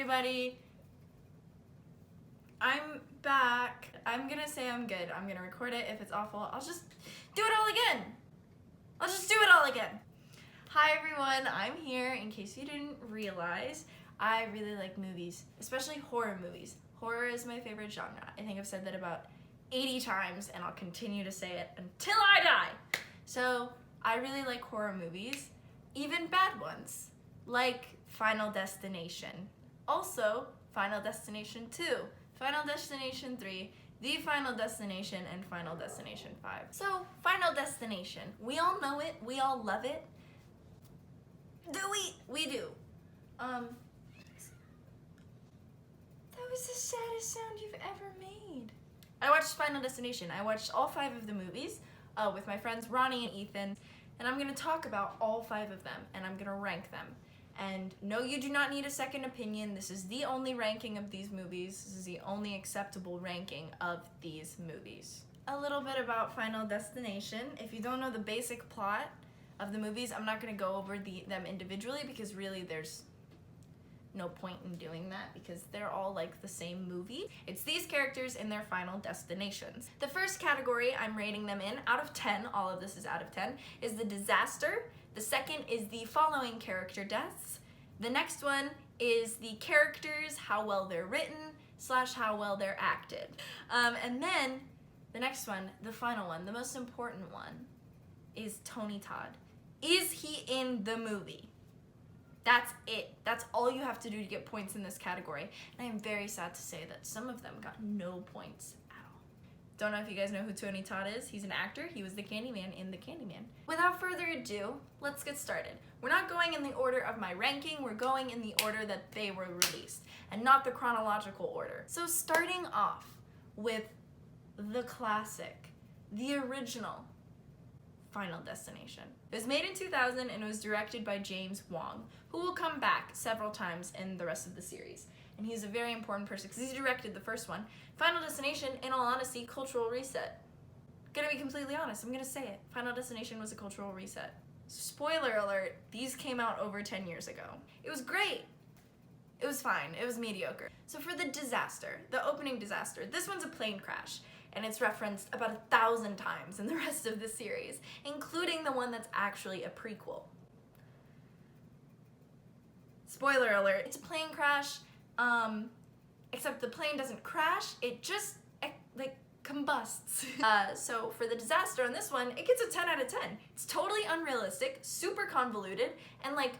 everybody. I'm back. I'm gonna say I'm good. I'm gonna record it. If it's awful, I'll just do it all again. I'll just do it all again. Hi everyone, I'm here. In case you didn't realize, I really like movies, especially horror movies. Horror is my favorite genre. I think I've said that about 80 times and I'll continue to say it until I die. So I really like horror movies, even bad ones, like Final Destination. Also, Final Destination 2, Final Destination 3, The Final Destination, and Final Destination 5. So, Final Destination. We all know it. We all love it. Do we? We do. That was the saddest sound you've ever made. I watched Final Destination. I watched all 5 of the movies with my friends Ronnie and Ethan, and I'm gonna talk about all 5 of them, and I'm gonna rank them. And no, you do not need a second opinion. This is the only ranking of these movies. This is the only acceptable ranking of these movies. A little bit about Final Destination. If you don't know the basic plot of the movies, I'm not gonna go over them individually because really there's no point in doing that because they're all like the same movie. It's these characters in their final destinations. The first category I'm rating them in out of 10, all of this is out of 10, is the disaster. The second is the following character deaths. The next one is the characters, how well they're written / how well they're acted. And then the next one, the final one, the most important one, is Tony Todd. Is he in the movie? That's it. That's all you have to do to get points in this category. And I am very sad to say that some of them got no points at all. Don't know if you guys know who Tony Todd is. He's an actor. He was the Candyman in The Candyman. Without further ado, let's get started. We're not going in the order of my ranking. We're going in the order that they were released and not the chronological order. So starting off with the classic, the original Final Destination. It was made in 2000 and it was directed by James Wong, who will come back several times in the rest of the series. And he's a very important person because he's directed the first one. Final Destination, in all honesty, cultural reset. Gonna be completely honest, I'm gonna say it. Final Destination was a cultural reset. Spoiler alert, these came out over 10 years ago. It was great. It was fine, it was mediocre. So for the disaster, the opening disaster, this one's a plane crash. And it's referenced about 1,000 times in the rest of the series, including the one that's actually a prequel. Spoiler alert, it's a plane crash, except the plane doesn't crash, it just, like, combusts. So for the disaster on this one, it gets a 10 out of 10. It's totally unrealistic, super convoluted, and, like,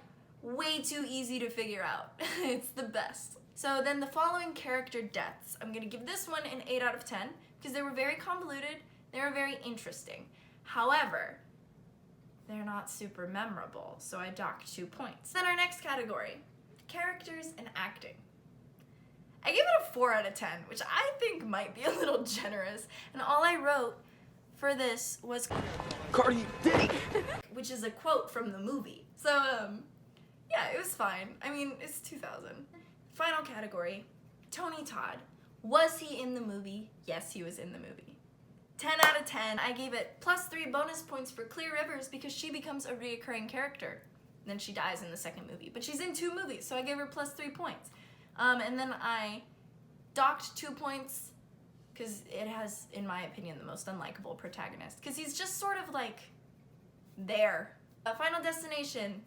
way too easy to figure out. It's the best. So then the following character deaths, I'm gonna give this one an 8 out of 10, because they were very convoluted, they were very interesting. However, they're not super memorable, so I docked 2 points. Then our next category, characters and acting. I gave it a 4 out of 10, which I think might be a little generous, and all I wrote for this was Cardi B, which is a quote from the movie. So, yeah, it was fine. I mean, it's 2000. Final category, Tony Todd. Was he in the movie? Yes, he was in the movie. 10 out of 10. I gave it +3 bonus points for Clear Rivers because she becomes a reoccurring character. And then she dies in the second movie. But she's in 2 movies, so I gave her +3 points. And then I docked 2 points because it has, in my opinion, the most unlikable protagonist. Because he's just sort of like there. Final Destination,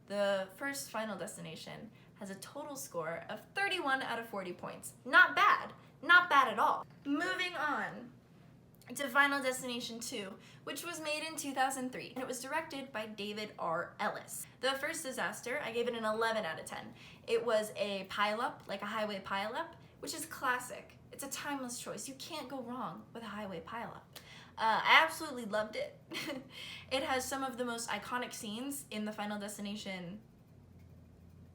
the first Final Destination, has a total score of 31 out of 40 points. Not bad. Not bad at all. Moving on to Final Destination 2, which was made in 2003, and it was directed by David R. Ellis. The first disaster, I gave it an 11 out of 10. It was a pileup, like a highway pileup, which is classic. It's a timeless choice. You can't go wrong with a highway pileup. I absolutely loved it. It has some of the most iconic scenes in the Final Destination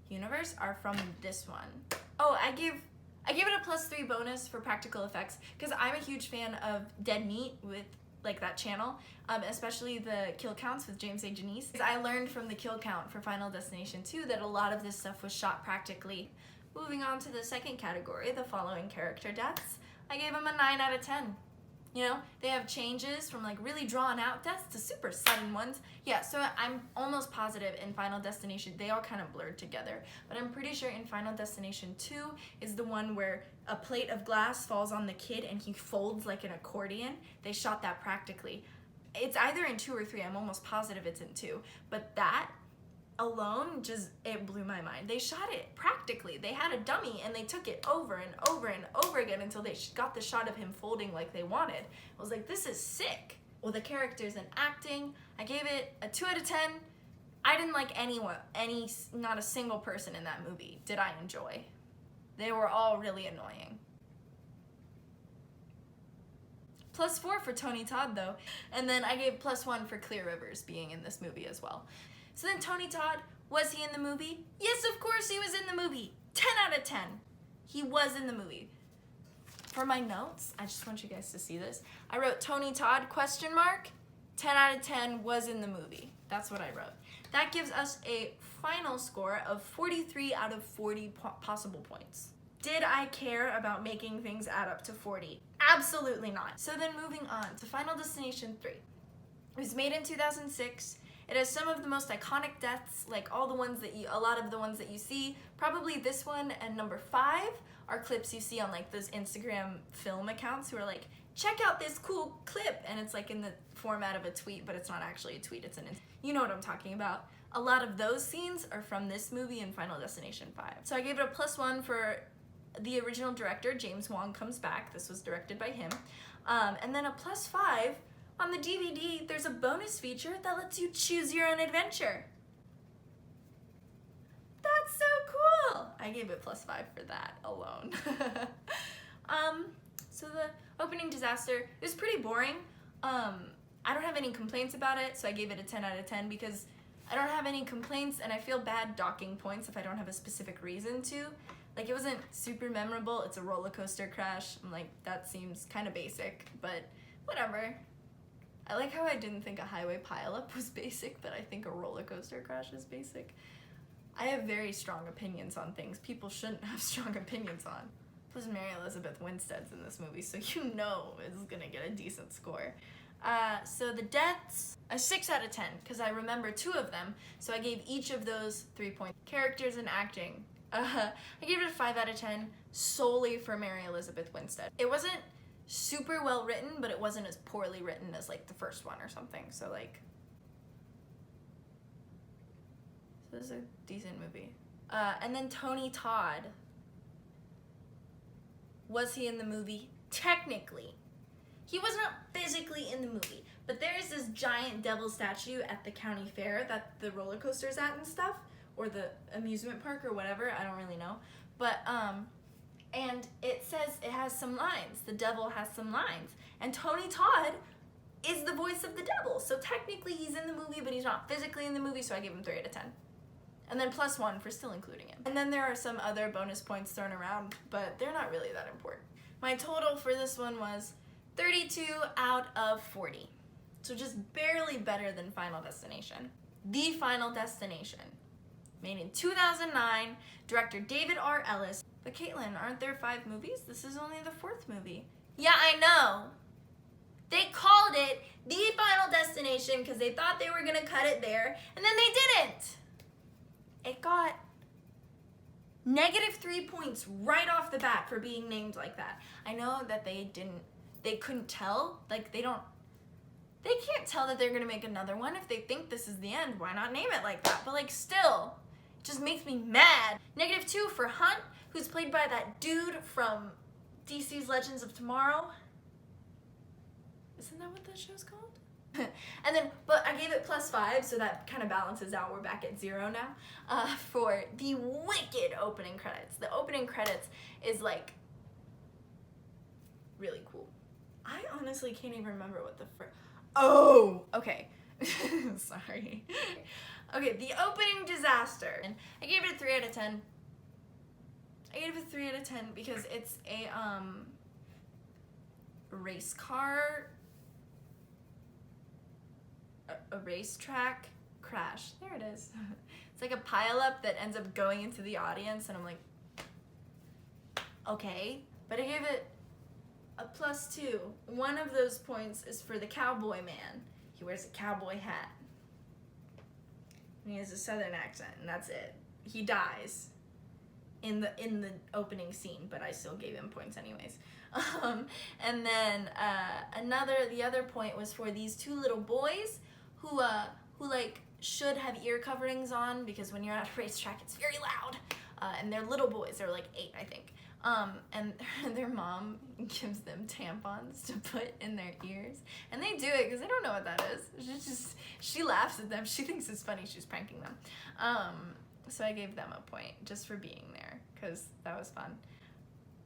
universe are from this one. Oh, I gave it a +3 bonus for practical effects because I'm a huge fan of Dead Meat with like that channel, especially the kill counts with James A. Janice. I learned from the kill count for Final Destination 2 that a lot of this stuff was shot practically. Moving on to the second category, the following character deaths, I gave him a 9 out of 10. You know, they have changes from like really drawn out deaths to super sudden ones. Yeah, so I'm almost positive in Final Destination, they all kind of blurred together. But I'm pretty sure in Final Destination 2 is the one where a plate of glass falls on the kid and he folds like an accordion. They shot that practically. It's either in 2 or 3, I'm almost positive it's in 2. But that alone, it blew my mind. They shot it practically. They had a dummy and they took it over and over and over again until they got the shot of him folding like they wanted. I was like, this is sick. Well, the characters and acting, I gave it a 2 out of 10. I didn't like not a single person in that movie did I enjoy. They were all really annoying. +4 for Tony Todd though. And then I gave +1 for Clear Rivers being in this movie as well. So then Tony Todd, was he in the movie? Yes, of course he was in the movie. 10 out of 10. He was in the movie. For my notes, I just want you guys to see this. I wrote Tony Todd, 10 out of 10 was in the movie. That's what I wrote. That gives us a final score of 43 out of 40 possible points. Did I care about making things add up to 40? Absolutely not. So then moving on to Final Destination 3. It was made in 2006. It has some of the most iconic deaths, like a lot of the ones that you see. Probably this one and number 5 are clips you see on like those Instagram film accounts who are like, check out this cool clip. And it's like in the format of a tweet, but it's not actually a tweet, you know what I'm talking about. A lot of those scenes are from this movie and Final Destination 5. So I gave it a +1 for the original director, James Wan Comes Back. This was directed by him. And then a +5 on the DVD, there's a bonus feature that lets you choose your own adventure. That's so cool! I gave it +5 for that alone. So the opening disaster is pretty boring. I don't have any complaints about it, so I gave it a 10 out of 10 because I don't have any complaints and I feel bad docking points if I don't have a specific reason to. Like, it wasn't super memorable. It's a roller coaster crash. I'm like, that seems kind of basic, but whatever. I like how I didn't think a highway pileup was basic, but I think a roller coaster crash is basic. I have very strong opinions on things people shouldn't have strong opinions on. Plus Mary Elizabeth Winstead's in this movie, so you know it's gonna get a decent score. So the deaths, a 6 out of 10, because I remember 2 of them, so I gave each of those 3 points. Characters and acting. I gave it a 5 out of 10 solely for Mary Elizabeth Winstead. It wasn't super well written, but it wasn't as poorly written as like the first one or something. So like, so this is a decent movie. And then Tony Todd. Was he in the movie? Technically. He was not physically in the movie, but there is this giant devil statue at the county fair that the roller coaster's at and stuff, or the amusement park or whatever, I don't really know. But, and it says it has some lines. The devil has some lines. And Tony Todd is the voice of the devil. So technically he's in the movie, but he's not physically in the movie, so I gave him 3 out of 10. And then +1 for still including him. And then there are some other bonus points thrown around, but they're not really that important. My total for this one was 32 out of 40. So just barely better than Final Destination. The Final Destination. Made in 2009, director David R. Ellis. But Caitlin, aren't there 5 movies? This is only the 4th movie. Yeah, I know. They called it The Final Destination because they thought they were gonna cut it there, and then they didn't. It got -3 points right off the bat for being named like that. I know that they couldn't tell, like they can't tell that they're gonna make another one. If they think this is the end, why not name it like that? But like still, it just makes me mad. -2 for Hunt, who's played by that dude from DC's Legends of Tomorrow. Isn't that what that show's called? And then, but I gave it +5, so that kind of balances out. We're back at 0 now. For the wicked opening credits. The opening credits is like really cool. I honestly can't even remember what the oh, okay. Sorry. Okay, the opening disaster. And I gave it a 3 out of 10. I gave it a 3 out of 10 because it's a race car, a racetrack crash. There it is. It's like a pileup that ends up going into the audience, and I'm like, okay. But I gave it a +2. One of those points is for the cowboy man. He wears a cowboy hat. And he has a southern accent, and that's it. He dies in the opening scene, but I still gave him points anyways. And then the other point was for these two little boys who like should have ear coverings on, because when you're at a racetrack it's very loud. And they're little boys, they're like 8, I think. And their mom gives them tampons to put in their ears, and they do it because they don't know what that is. She laughs at them. She thinks it's funny. She's pranking them. So I gave them a point just for being there, because that was fun.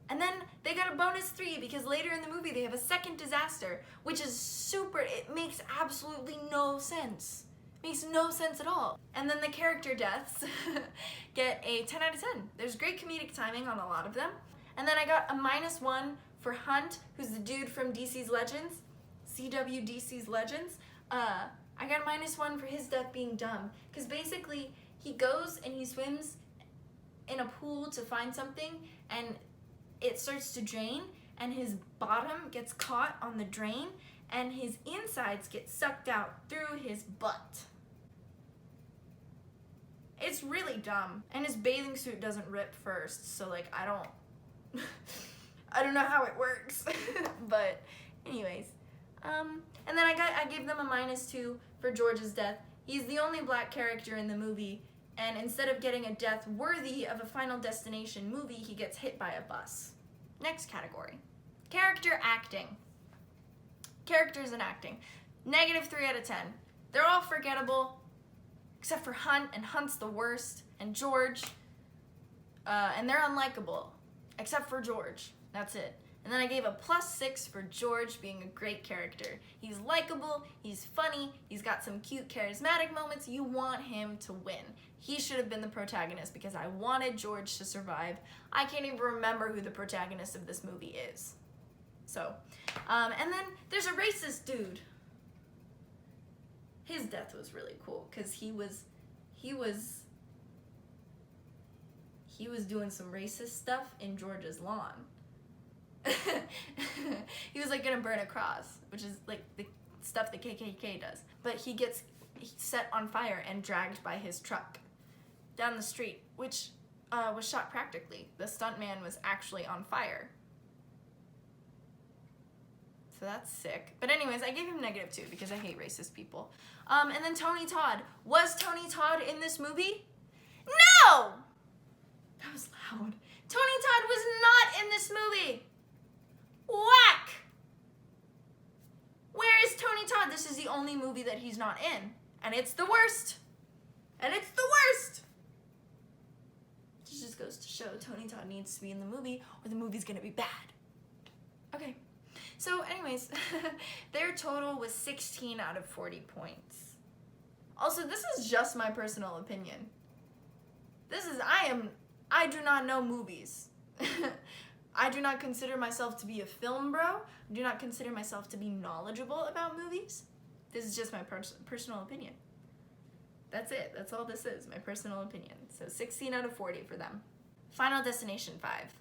And then they got a bonus 3 because later in the movie they have a second disaster, which is super. It makes absolutely no sense. Makes no sense at all. And then the character deaths get a 10 out of 10. There's great comedic timing on a lot of them. And then I got a -1 for Hunt, who's the dude from DC's Legends, CW DC's Legends. I got a -1 for his death being dumb, because basically he goes and he swims in a pool to find something, and it starts to drain, and his bottom gets caught on the drain, and his insides get sucked out through his butt. It's really dumb. And his bathing suit doesn't rip first, so like I don't know how it works. But anyways, and then I gave them a -2 for George's death. He's the only black character in the movie, and instead of getting a death worthy of a Final Destination movie, he gets hit by a bus. Next category, character acting. Characters and acting, -3 out of 10. They're all forgettable, except for Hunt, and Hunt's the worst, and George, and they're unlikable, except for George. That's it. And then I gave a +6 for George being a great character. He's likable, he's funny, he's got some cute charismatic moments. You want him to win. He should have been the protagonist because I wanted George to survive. I can't even remember who the protagonist of this movie is. So, and then there's a racist dude. His death was really cool because he was doing some racist stuff in George's lawn. He was like gonna burn a cross, which is like the stuff the KKK does. But he gets set on fire and dragged by his truck down the street, which was shot practically. The stuntman was actually on fire. So that's sick. But anyways, I gave him -2 because I hate racist people. And then Tony Todd. Was Tony Todd in this movie? No! That was loud. Tony Todd was not in this movie. Whack! Where is Tony Todd? This is the only movie that he's not in. And it's the worst. And it's the worst. It just goes to show Tony Todd needs to be in the movie or the movie's gonna be bad. Okay. So anyways, their total was 16 out of 40 points. Also, this is just my personal opinion. I do not know movies. I do not consider myself to be a film bro. I do not consider myself to be knowledgeable about movies. This is just my personal opinion. That's it. That's all this is, my personal opinion. So 16 out of 40 for them. Final Destination 5.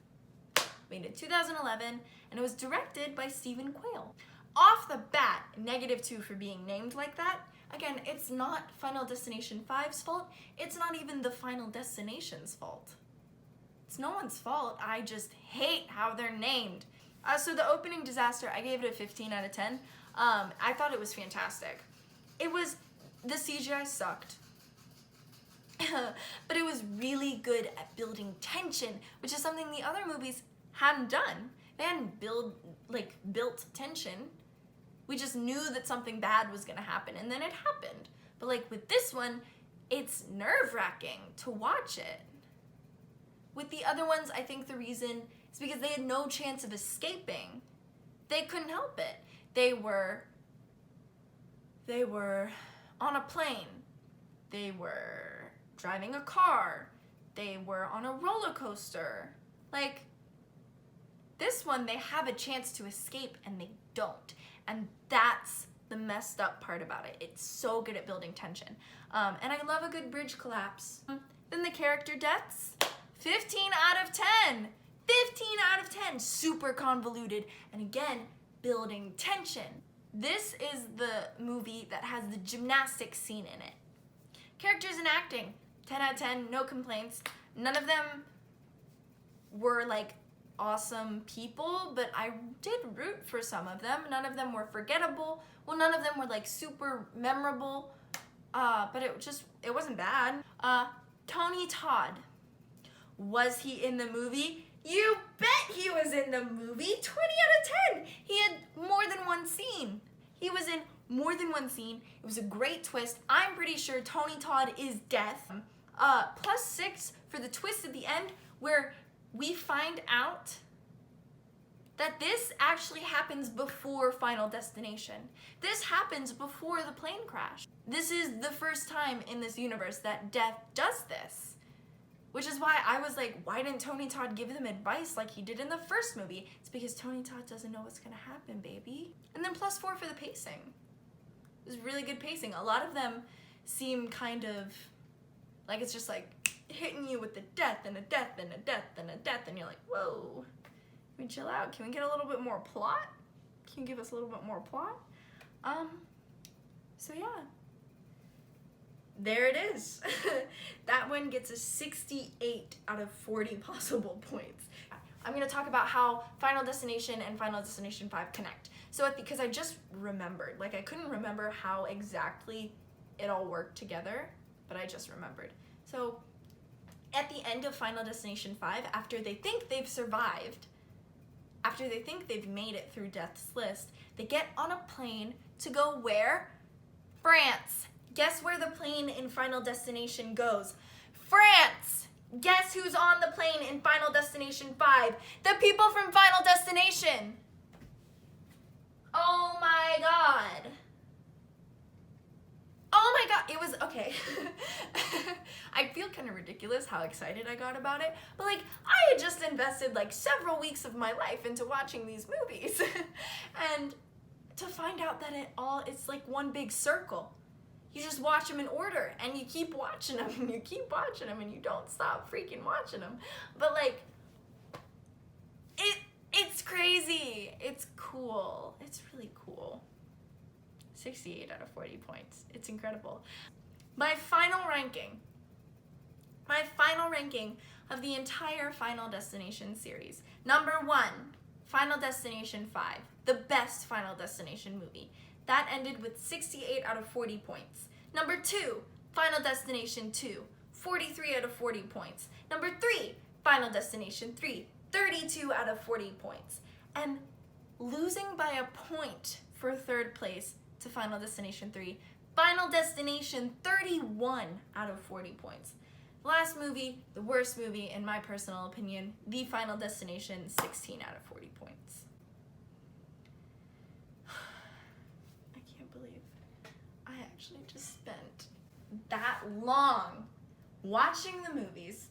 Made in 2011, and it was directed by Stephen Quayle. Off the bat, -2 for being named like that. Again, it's not Final Destination 5's fault. It's not even the Final Destination's fault. It's no one's fault. I just hate how they're named. So the opening disaster, I gave it a 15 out of 10. I thought it was fantastic. The CGI sucked. But it was really good at building tension, which is something the other movies hadn't done. They hadn't built tension. We just knew that something bad was gonna happen, and then it happened. But like with this one, it's nerve-wracking to watch it. With the other ones, I think the reason is because they had no chance of escaping. They couldn't help it. They were on a plane. They were driving a car. They were on a roller coaster. Like, this one, they have a chance to escape and they don't. And that's the messed up part about it. It's so good at building tension. And I love a good bridge collapse. Then the character deaths, 15 out of 10. 15 out of 10, super convoluted, and again, building tension. This is the movie that has the gymnastics scene in it. Characters and acting, 10 out of 10, no complaints. None of them were like awesome people, but I did root for some of them. None of them were forgettable. Well, none of them were like super memorable, but it wasn't bad. Tony Todd, was he in the movie? You bet he was in the movie. 20 out of 10. He had more than one scene. He was in more than one scene. It was a great twist. I'm pretty sure Tony Todd is death. +6 for the twist at the end where we find out that this actually happens before Final Destination. This happens before the plane crash. This is the first time in this universe that death does this. Which is why I was like, why didn't Tony Todd give them advice like he did in the first movie? It's because Tony Todd doesn't know what's gonna happen, baby. And then +4 for the pacing. It was really good pacing. A lot of them seem kind of like it's just like hitting you with a death and a death and a death and a death, and you're like, whoa, can we chill out? Can we get a little bit more plot? Can you give us a little bit more plot? So yeah. There it is. That one gets a 68 out of 40 possible points. I'm gonna talk about how Final Destination and Final Destination 5 connect. So because I just remembered, like I couldn't remember how exactly it all worked together, but I just remembered. So at the end of Final Destination 5, after they think they've survived, after they think they've made it through Death's List, they get on a plane to go where? France. Guess where the plane in Final Destination goes? France! Guess who's on the plane in Final Destination 5? The people from Final Destination! Oh my god. Oh my god, it was, okay. I feel kind of ridiculous how excited I got about it, but like, I had just invested like several weeks of my life into watching these movies. And to find out that it's like one big circle. You just watch them in order, and you keep watching them, and you keep watching them, and you don't stop freaking watching them. But like, it's crazy. It's cool. It's really cool. 68 out of 40 points. It's incredible. My final ranking of the entire Final Destination series. Number 1, Final Destination 5, the best Final Destination movie. That ended with 68 out of 40 points. Number 2, Final Destination 2, 43 out of 40 points. Number 3, Final Destination 3, 32 out of 40 points. And losing by a point for third place to Final Destination 3, Final Destination 31 out of 40 points. Last movie, the worst movie in my personal opinion, The Final Destination, 16 out of 40 points. I actually just spent that long watching the movies,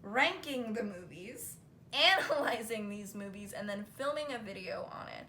ranking the movies, analyzing these movies, and then filming a video on it.